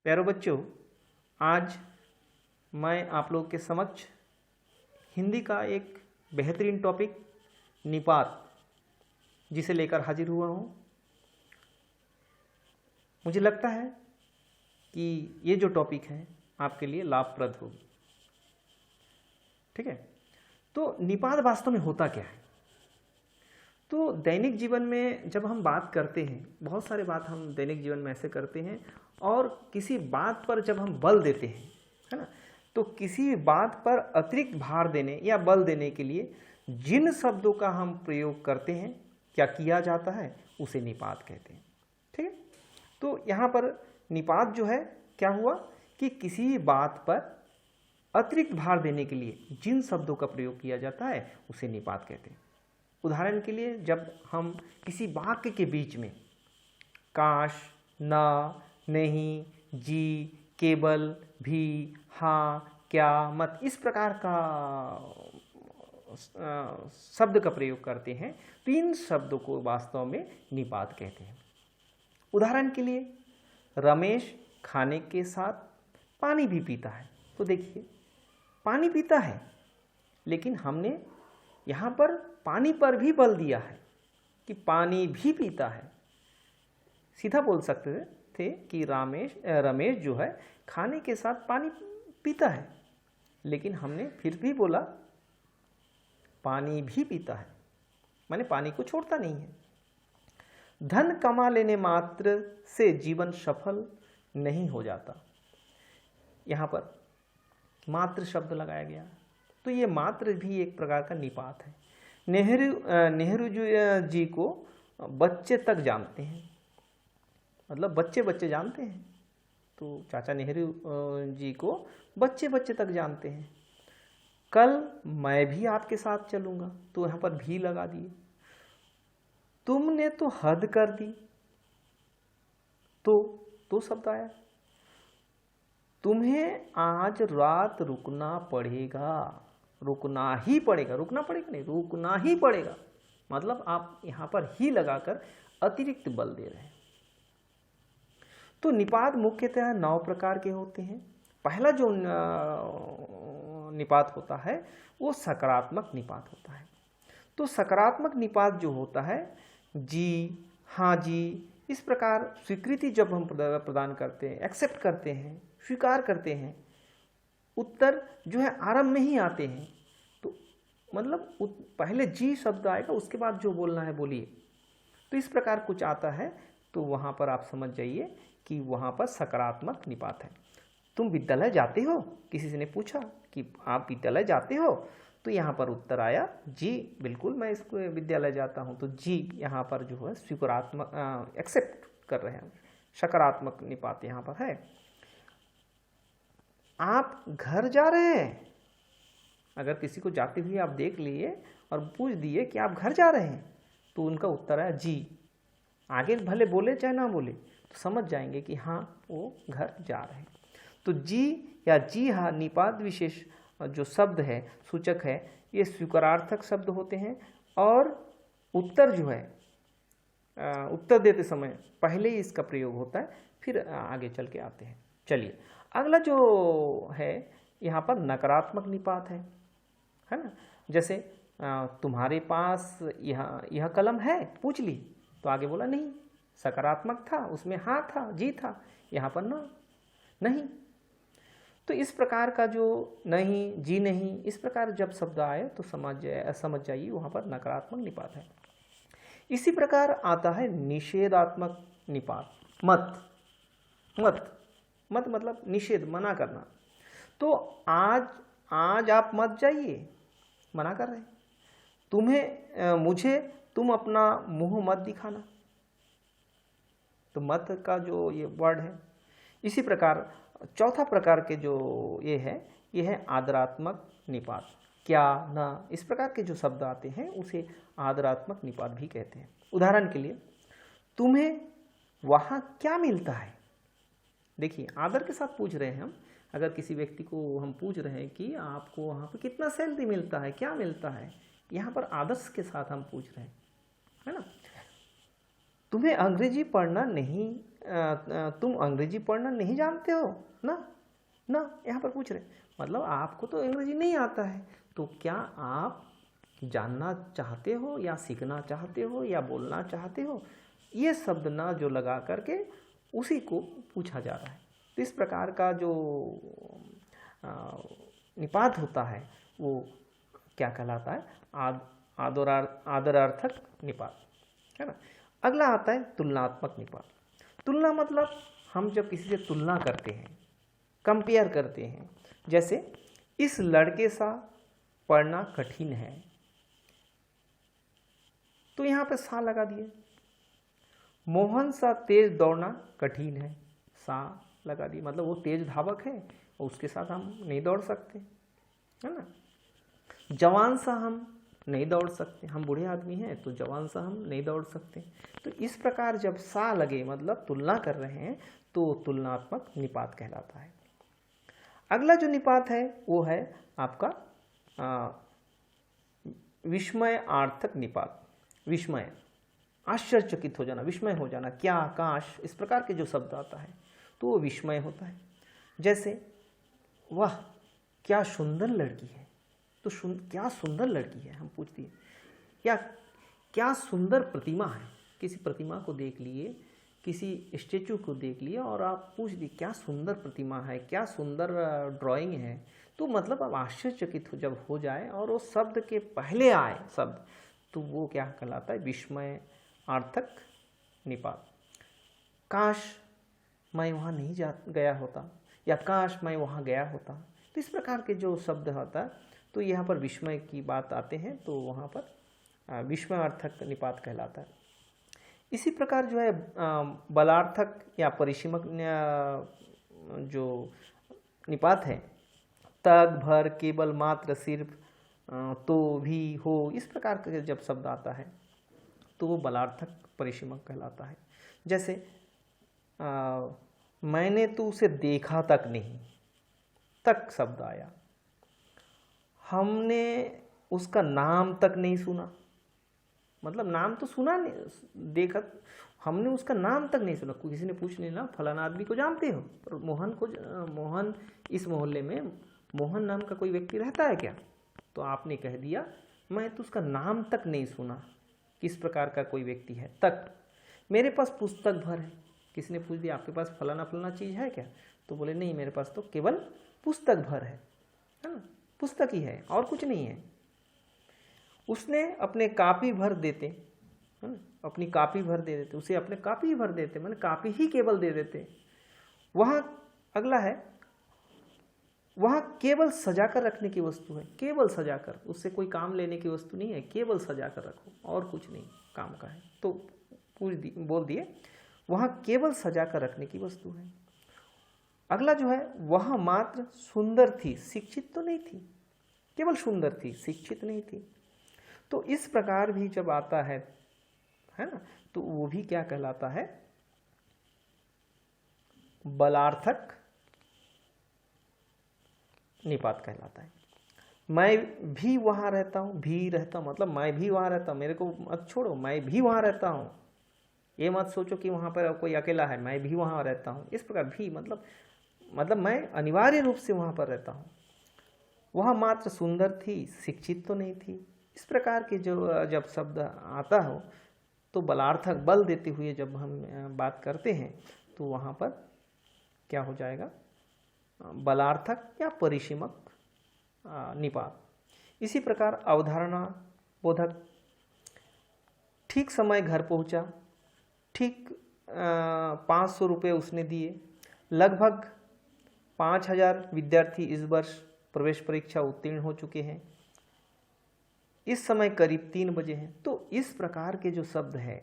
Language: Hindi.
प्यारे बच्चों, आज मैं आप लोग के समक्ष हिंदी का एक बेहतरीन टॉपिक निपात जिसे लेकर हाजिर हुआ हूँ। मुझे लगता है कि ये जो टॉपिक है आपके लिए लाभप्रद होगी। ठीक है, तो निपात वास्तव में होता क्या है? तो दैनिक जीवन में जब हम बात करते हैं, बहुत सारे बात हम दैनिक जीवन में ऐसे करते हैं, और किसी बात पर जब हम बल देते हैं, है ना, तो किसी बात पर अतिरिक्त भार देने या बल देने के लिए जिन शब्दों का हम प्रयोग करते हैं, क्या किया जाता है, उसे निपात कहते हैं। ठीक है, तो यहाँ पर निपात जो है क्या हुआ कि किसी बात पर अतिरिक्त भार देने के लिए जिन शब्दों का प्रयोग किया जाता है उसे निपात कहते हैं। उदाहरण के लिए, जब हम किसी वाक्य के बीच में काश, ना, नहीं, जी, केवल, भी, हाँ, क्या, मत, इस प्रकार का शब्द का प्रयोग करते हैं, तो इन शब्दों को वास्तव में निपात कहते हैं। उदाहरण के लिए, रमेश खाने के साथ पानी भी पीता है। तो देखिए, पानी पीता है, लेकिन हमने यहाँ पर पानी पर भी बल दिया है कि पानी भी पीता है। सीधा बोल सकते थे कि रमेश जो है खाने के साथ पानी पीता है, लेकिन हमने फिर भी बोला पानी भी पीता है, माने पानी को छोड़ता नहीं है। धन कमा लेने मात्र से जीवन सफल नहीं हो जाता। यहाँ पर मात्र शब्द लगाया गया, तो ये मात्र भी एक प्रकार का निपात है। नेहरू जी को बच्चे तक जानते हैं, मतलब बच्चे बच्चे जानते हैं, तो चाचा नेहरू जी को बच्चे बच्चे तक जानते हैं। कल मैं भी आपके साथ चलूँगा, तो यहाँ पर भी लगा दिए। तुमने तो हद कर दी, तो शब्द आया। तुम्हें आज रात रुकना पड़ेगा, रुकना ही पड़ेगा, रुकना पड़ेगा नहीं, रुकना ही पड़ेगा, मतलब आप यहाँ पर ही लगाकर अतिरिक्त बल दे रहे हैं। तो निपात मुख्यतः 9 प्रकार के होते हैं। पहला जो निपात होता है वो सकारात्मक निपात होता है। तो सकारात्मक निपात जो होता है, जी, हाँ जी, इस प्रकार स्वीकृति जब हम प्रदान करते हैं, एक्सेप्ट करते हैं, स्वीकार करते हैं, उत्तर जो है आरंभ में ही आते हैं, तो मतलब पहले जी शब्द आएगा, उसके बाद जो बोलना है बोलिए। तो इस प्रकार कुछ आता है, तो वहाँ पर आप समझ जाइए कि वहाँ पर सकारात्मक निपात है। तुम विद्यालय जाते हो, किसी से ने पूछा कि आप विद्यालय जाते हो, तो यहाँ पर उत्तर आया जी, बिल्कुल मैं इसको विद्यालय जाता हूँ, तो जी यहाँ पर जो है स्वीकारात्मक एक्सेप्ट कर रहे हैं, सकारात्मक निपात यहाँ पर है। आप घर जा रहे हैं, अगर किसी को जाते हुए आप देख लिए और पूछ दिए कि आप घर जा रहे हैं, तो उनका उत्तर है जी। आगे भले बोले चाहे ना बोले, तो समझ जाएंगे कि हाँ वो घर जा रहे हैं। तो जी या जी हाँ निपात विशेष जो शब्द है, सूचक है, ये स्वीकारार्थक शब्द होते हैं, और उत्तर जो है उत्तर देते समय पहले ही इसका प्रयोग होता है, फिर आगे चल के आते हैं। चलिए, अगला जो है यहाँ पर नकारात्मक निपात है ना। जैसे तुम्हारे पास यह कलम है, पूछ ली, तो आगे बोला नहीं, सकारात्मक था, उसमें हाँ था, जी था, यहाँ पर ना, नहीं। तो इस प्रकार का जो नहीं, जी नहीं, इस प्रकार जब शब्द आए तो समझ जाइए वहाँ पर नकारात्मक निपात है। इसी प्रकार आता है निषेधात्मक निपात, मत मतलब निषेध, मना करना। तो आज आप मत जाइए, मना कर रहे हैं। मुझे तुम अपना मुंह मत दिखाना, तो मत का जो ये वर्ड है। इसी प्रकार चौथा प्रकार के जो ये है आदरात्मक निपात, क्या, ना, इस प्रकार के जो शब्द आते हैं उसे आदरात्मक निपात भी कहते हैं। उदाहरण के लिए, तुम्हें वहाँ क्या मिलता है। देखिए, आदर के साथ पूछ रहे हैं हम। अगर किसी व्यक्ति को हम पूछ रहे हैं कि आपको वहाँ पर कितना सैलरी मिलता है, क्या मिलता है, यहाँ पर आदर्श के साथ हम पूछ रहे हैं, है ना। तुम्हें अंग्रेजी पढ़ना नहीं तुम अंग्रेजी पढ़ना नहीं जानते हो ना ना, यहाँ पर पूछ रहे मतलब आपको तो अंग्रेजी नहीं आता है, तो क्या आप जानना चाहते हो या सीखना चाहते हो या बोलना चाहते हो, ये शब्द ना जो लगा करके उसी को पूछा जा रहा है। तो इस प्रकार का जो निपात होता है वो क्या कहलाता है, आदरार्थक निपात, है ना। अगला आता है तुलनात्मक निपात। तुलना मतलब हम जब किसी से तुलना करते हैं, कंपेयर करते हैं, जैसे इस लड़के सा पढ़ना कठिन है, तो यहाँ पे सा लगा दिए। मोहन सा तेज दौड़ना कठिन है, सा लगा दी, मतलब वो तेज धावक है और उसके साथ हम नहीं दौड़ सकते, है ना। जवान सा हम नहीं दौड़ सकते, हम बूढ़े आदमी हैं तो जवान सा हम नहीं दौड़ सकते। तो इस प्रकार जब सा लगे मतलब तुलना कर रहे हैं तो तुलनात्मक निपात कहलाता है। अगला जो निपात है वो है आपका विस्मयार्थक निपात। विस्मय, आश्चर्यचकित हो जाना, विस्मय हो जाना, क्या, काश, इस प्रकार के जो शब्द आता है तो वो विस्मय होता है। जैसे वाह क्या सुंदर लड़की है, तो क्या सुंदर लड़की है हम पूछ दिए, या क्या सुंदर प्रतिमा है, किसी प्रतिमा को देख लिए, किसी स्टेचू को देख लिए और आप पूछ दिए क्या सुंदर प्रतिमा है, क्या सुंदर ड्राइंग है, तो मतलब अब आश्चर्यचकित जब हो जाए और वो शब्द के पहले आए शब्द, तो वो क्या कहलाता है, विस्मयार्थक निपात। काश मैं वहाँ नहीं गया होता, या काश मैं वहाँ गया होता, तो इस प्रकार के जो शब्द होता है तो यहाँ पर विस्मय की बात आते हैं, तो वहाँ पर विस्मयार्थक निपात कहलाता है। इसी प्रकार जो है बलार्थक या परिसीमक जो निपात है, तग, भर, केवल, मात्र, सिर्फ, तो, भी, हो, इस प्रकार का जब शब्द आता है तो वो बलार्थक परिसीमक कहलाता है। जैसे मैंने तो उसे देखा तक नहीं, तक शब्द आया। हमने उसका नाम तक नहीं सुना, मतलब नाम तो सुना नहीं, देखा, हमने उसका नाम तक नहीं सुना। किसी ने पूछ लिया ना फलाना आदमी को जानते हो, और मोहन इस मोहल्ले में मोहन नाम का कोई व्यक्ति रहता है क्या, तो आपने कह दिया मैं तो उसका नाम तक नहीं सुना, किस प्रकार का कोई व्यक्ति है। तक, मेरे पास पुस्तक भर है, किसी ने पूछ दिया आपके पास फलाना फलाना चीज़ है क्या, तो बोले नहीं मेरे पास तो केवल पुस्तक भर है ना, पुस्तक ही है और कुछ नहीं है। उसने अपने कापी भर देते, है ना, अपनी कापी भर दे देते, उसे अपने कापी भर देते, मैंने कापी ही केवल दे देते। वहाँ अगला है, वहाँ केवल सजा कर रखने की वस्तु है, केवल सजा कर, उससे कोई काम लेने की वस्तु नहीं है, केवल सजा कर रखो और कुछ नहीं काम का है, तो बोल दिए वहाँ केवल सजा कर रखने की वस्तु है। अगला जो है, वह मात्र सुंदर थी, शिक्षित तो नहीं थी, केवल सुंदर थी, शिक्षित नहीं थी। तो इस प्रकार भी जब आता है ना, तो वो भी क्या कहलाता है, बलार्थक निपात कहलाता है। मैं भी वहाँ रहता हूँ, भी रहता हूँ मतलब मैं भी वहाँ रहता हूँ, मेरे को मत छोड़ो, मैं भी वहाँ रहता हूँ, ये मत सोचो कि वहाँ पर कोई अकेला है, मैं भी वहाँ रहता हूँ। इस प्रकार भी मतलब मैं अनिवार्य रूप से वहाँ पर रहता हूँ। वह मात्र सुंदर थी, शिक्षित तो नहीं थी। इस प्रकार के जो जब शब्द आता हो तो बलार्थक, बल देते हुए जब हम बात करते हैं तो वहाँ पर क्या हो जाएगा, बलार्थक या परिसीमक निपात। इसी प्रकार अवधारणा बोधक, ठीक समय घर पहुँचा, ठीक 500 रुपये उसने दिए, लगभग 5000 विद्यार्थी इस वर्ष प्रवेश परीक्षा उत्तीर्ण हो चुके हैं, इस समय करीब 3 बजे हैं। तो इस प्रकार के जो शब्द है